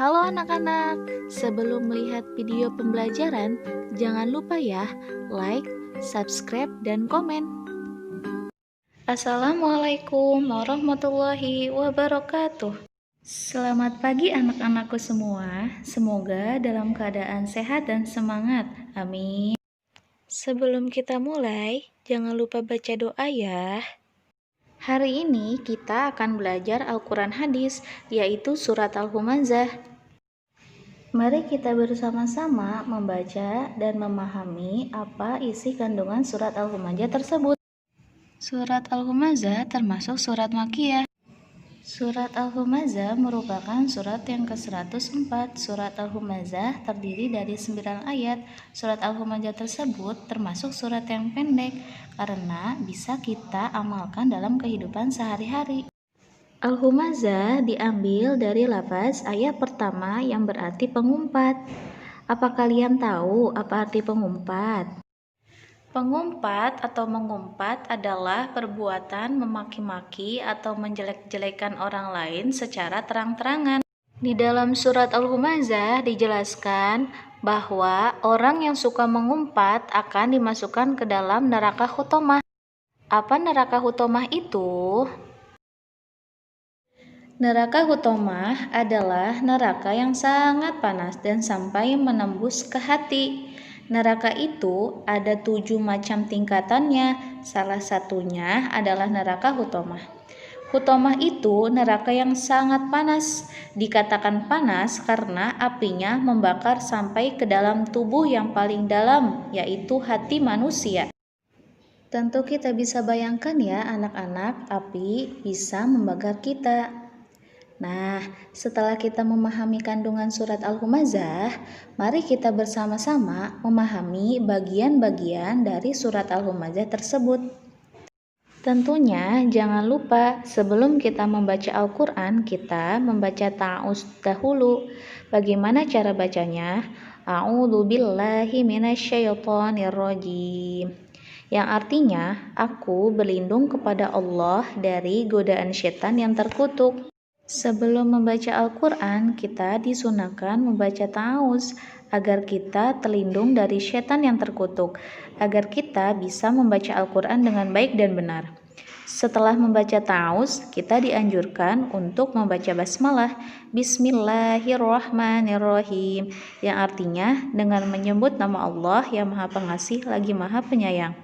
Halo anak-anak, sebelum melihat video pembelajaran, jangan lupa ya, like, subscribe, dan komen. Assalamualaikum warahmatullahi wabarakatuh. Selamat pagi anak-anakku semua, semoga dalam keadaan sehat dan semangat, amin. Sebelum kita mulai, jangan lupa baca doa ya. Hari ini kita akan belajar Al-Quran Hadis, yaitu surat Al-Humazah. Mari kita bersama-sama membaca dan memahami apa isi kandungan surat Al-Humazah tersebut. Surat Al-Humazah termasuk surat Makkiyah. Surat Al-Humazah merupakan surat yang ke-104. Surat Al-Humazah terdiri dari 9 ayat. Surat Al-Humazah tersebut termasuk surat yang pendek karena bisa kita amalkan dalam kehidupan sehari-hari. Al-Humazah diambil dari lafaz ayat pertama yang berarti pengumpat. Apa kalian tahu apa arti pengumpat? Pengumpat atau mengumpat adalah perbuatan memaki-maki atau menjelek-jelekan orang lain secara terang-terangan. Di dalam surat Al-Humazah dijelaskan bahwa orang yang suka mengumpat akan dimasukkan ke dalam neraka Hutomah. Apa neraka Hutomah itu? Neraka Hutomah adalah neraka yang sangat panas dan sampai menembus ke hati. Neraka itu ada 7 macam tingkatannya, salah satunya adalah neraka Hutomah. Hutomah itu neraka yang sangat panas. Dikatakan panas karena apinya membakar sampai ke dalam tubuh yang paling dalam, yaitu hati manusia. Tentu kita bisa bayangkan ya anak-anak, api bisa membakar kita. Nah, setelah kita memahami kandungan surat Al-Humazah, mari kita bersama-sama memahami bagian-bagian dari surat Al-Humazah tersebut. Tentunya jangan lupa sebelum kita membaca Al-Quran, kita membaca ta'awudz dahulu. Bagaimana cara bacanya? A'udzu billahi minasyaitonir rajim. Yang artinya, aku berlindung kepada Allah dari godaan setan yang terkutuk. Sebelum membaca Al-Quran, kita disunahkan membaca ta'awudz agar kita terlindung dari setan yang terkutuk, agar kita bisa membaca Al-Quran dengan baik dan benar. Setelah membaca ta'awudz, kita dianjurkan untuk membaca basmalah, Bismillahirrahmanirrahim, yang artinya dengan menyebut nama Allah yang Maha Pengasih lagi Maha Penyayang.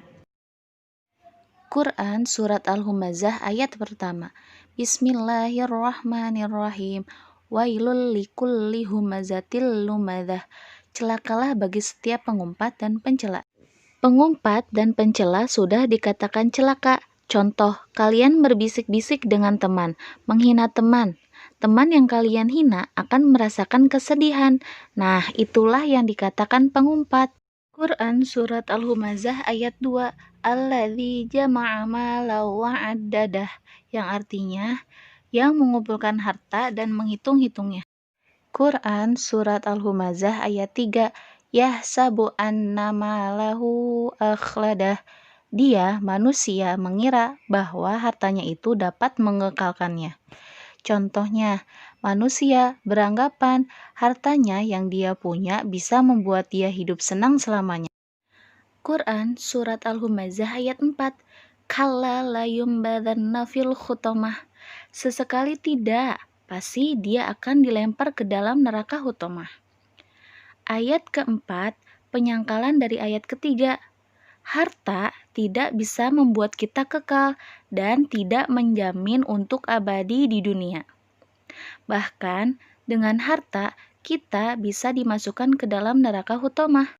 Quran Surat Al-Humazah ayat pertama. Bismillahirrahmanirrahim. Wailul likulli humazatil lumadzah. Celakalah bagi setiap pengumpat dan pencela. Pengumpat dan pencela sudah dikatakan celaka. Contoh, kalian berbisik-bisik dengan teman, menghina teman. Teman yang kalian hina akan merasakan kesedihan. Nah, itulah yang dikatakan pengumpat. Quran Surat Al-Humazah ayat 2. Alladzi jama'a malan wa 'addadah, yang artinya yang mengumpulkan harta dan menghitung-hitungnya. Quran Surat Al-Humazah ayat 3. Yahsabu anna malahu akhladah, dia manusia mengira bahwa hartanya itu dapat mengekalkannya. Contohnya, manusia beranggapan hartanya yang dia punya bisa membuat dia hidup senang selamanya. Quran Surat Al-Humazah ayat 4. Kalla la yumbadanna fil khutamah. Sesekali tidak, pasti dia akan dilempar ke dalam neraka Hutomah. Ayat keempat, penyangkalan dari ayat ketiga. Harta tidak bisa membuat kita kekal dan tidak menjamin untuk abadi di dunia. Bahkan dengan harta kita bisa dimasukkan ke dalam neraka Hutomah.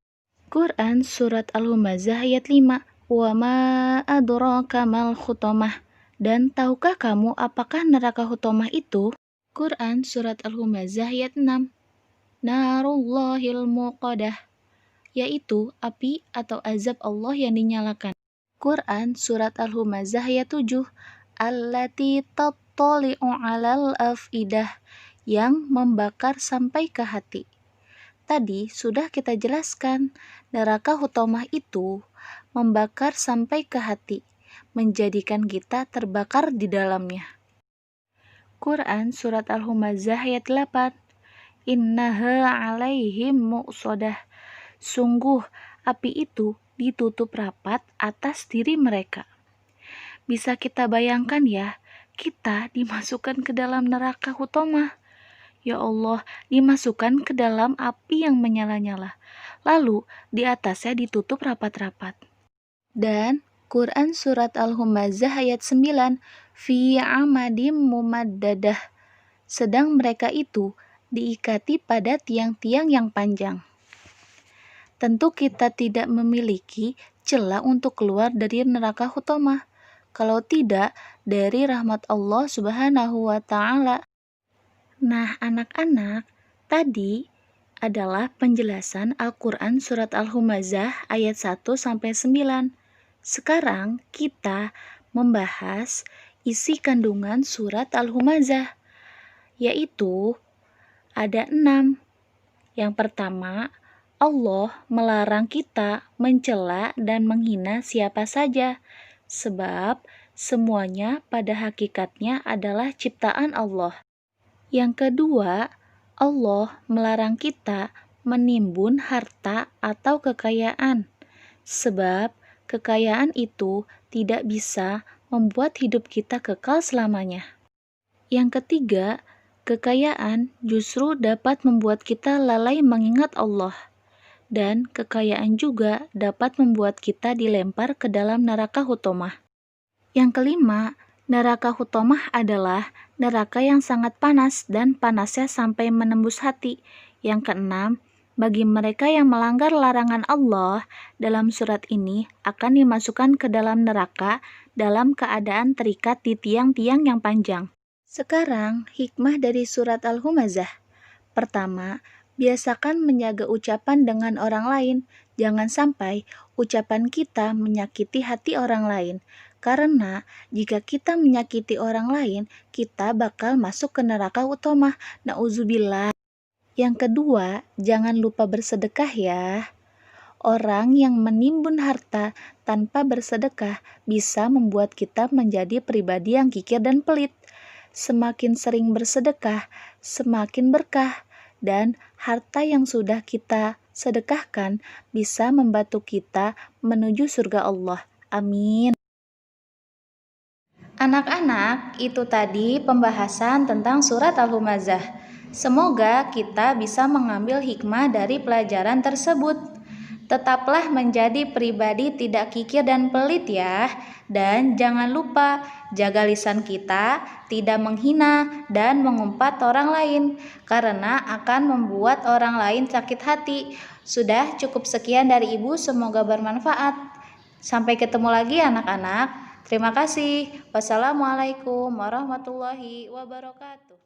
Quran Surat Al-Humazah ayat 5. Wa ma adraka mal khutamah. Dan tahukah kamu apakah neraka Hutomah itu? Quran Surat Al-Humazah ayat 6. Narullahil muqadah, yaitu api atau azab Allah yang dinyalakan. Quran Surat Al-Humazah ayat 7. Allati tattali'u 'alal afidah, yang membakar sampai ke hati. Tadi sudah kita jelaskan, neraka Hutomah itu membakar sampai ke hati, menjadikan kita terbakar di dalamnya. Quran Surat Al-Humazah ayat 8. innaha 'alaihim mu'sadah. Sungguh api itu ditutup rapat atas diri mereka. Bisa kita bayangkan ya, kita dimasukkan ke dalam neraka hutomah. Ya Allah, dimasukkan ke dalam api yang menyala-nyala. Lalu di atasnya ditutup rapat-rapat. Dan Quran Surat Al-Humazah ayat 9, fi amadim mumaddadah. Sedang mereka itu diikati pada tiang-tiang yang panjang. Tentu kita tidak memiliki celah untuk keluar dari neraka hutomah. Kalau tidak, dari rahmat Allah Subhanahu wa Ta'ala. Nah, anak-anak, tadi adalah penjelasan Al-Quran Surat Al-Humazah ayat 1-9. Sekarang kita membahas isi kandungan Surat Al-Humazah, yaitu ada 6. Yang pertama, Allah melarang kita mencela dan menghina siapa saja, sebab semuanya pada hakikatnya adalah ciptaan Allah. Yang kedua, Allah melarang kita menimbun harta atau kekayaan, sebab kekayaan itu tidak bisa membuat hidup kita kekal selamanya. Yang ketiga, kekayaan justru dapat membuat kita lalai mengingat Allah, dan kekayaan juga dapat membuat kita dilempar ke dalam neraka hutomah. Yang kelima, neraka hutomah adalah neraka yang sangat panas dan panasnya sampai menembus hati. Yang keenam, bagi mereka yang melanggar larangan Allah dalam surat ini akan dimasukkan ke dalam neraka dalam keadaan terikat di tiang-tiang yang panjang. Sekarang, hikmah dari surat Al-Humazah. Pertama, biasakan menjaga ucapan dengan orang lain. Jangan sampai ucapan kita menyakiti hati orang lain. Karena jika kita menyakiti orang lain, kita bakal masuk ke neraka hutomah. Na'udzubillah. Yang kedua, jangan lupa bersedekah ya. Orang yang menimbun harta tanpa bersedekah bisa membuat kita menjadi pribadi yang kikir dan pelit. Semakin sering bersedekah, semakin berkah. Dan harta yang sudah kita sedekahkan bisa membantu kita menuju surga Allah. Amin. Anak-anak, itu tadi pembahasan tentang surat Al-Humazah. Semoga kita bisa mengambil hikmah dari pelajaran tersebut. Tetaplah menjadi pribadi tidak kikir dan pelit ya. Dan jangan lupa jaga lisan kita, tidak menghina dan mengumpat orang lain, karena akan membuat orang lain sakit hati. Sudah cukup sekian dari Ibu, semoga bermanfaat. Sampai ketemu lagi anak-anak. Terima kasih. Wassalamualaikum warahmatullahi wabarakatuh.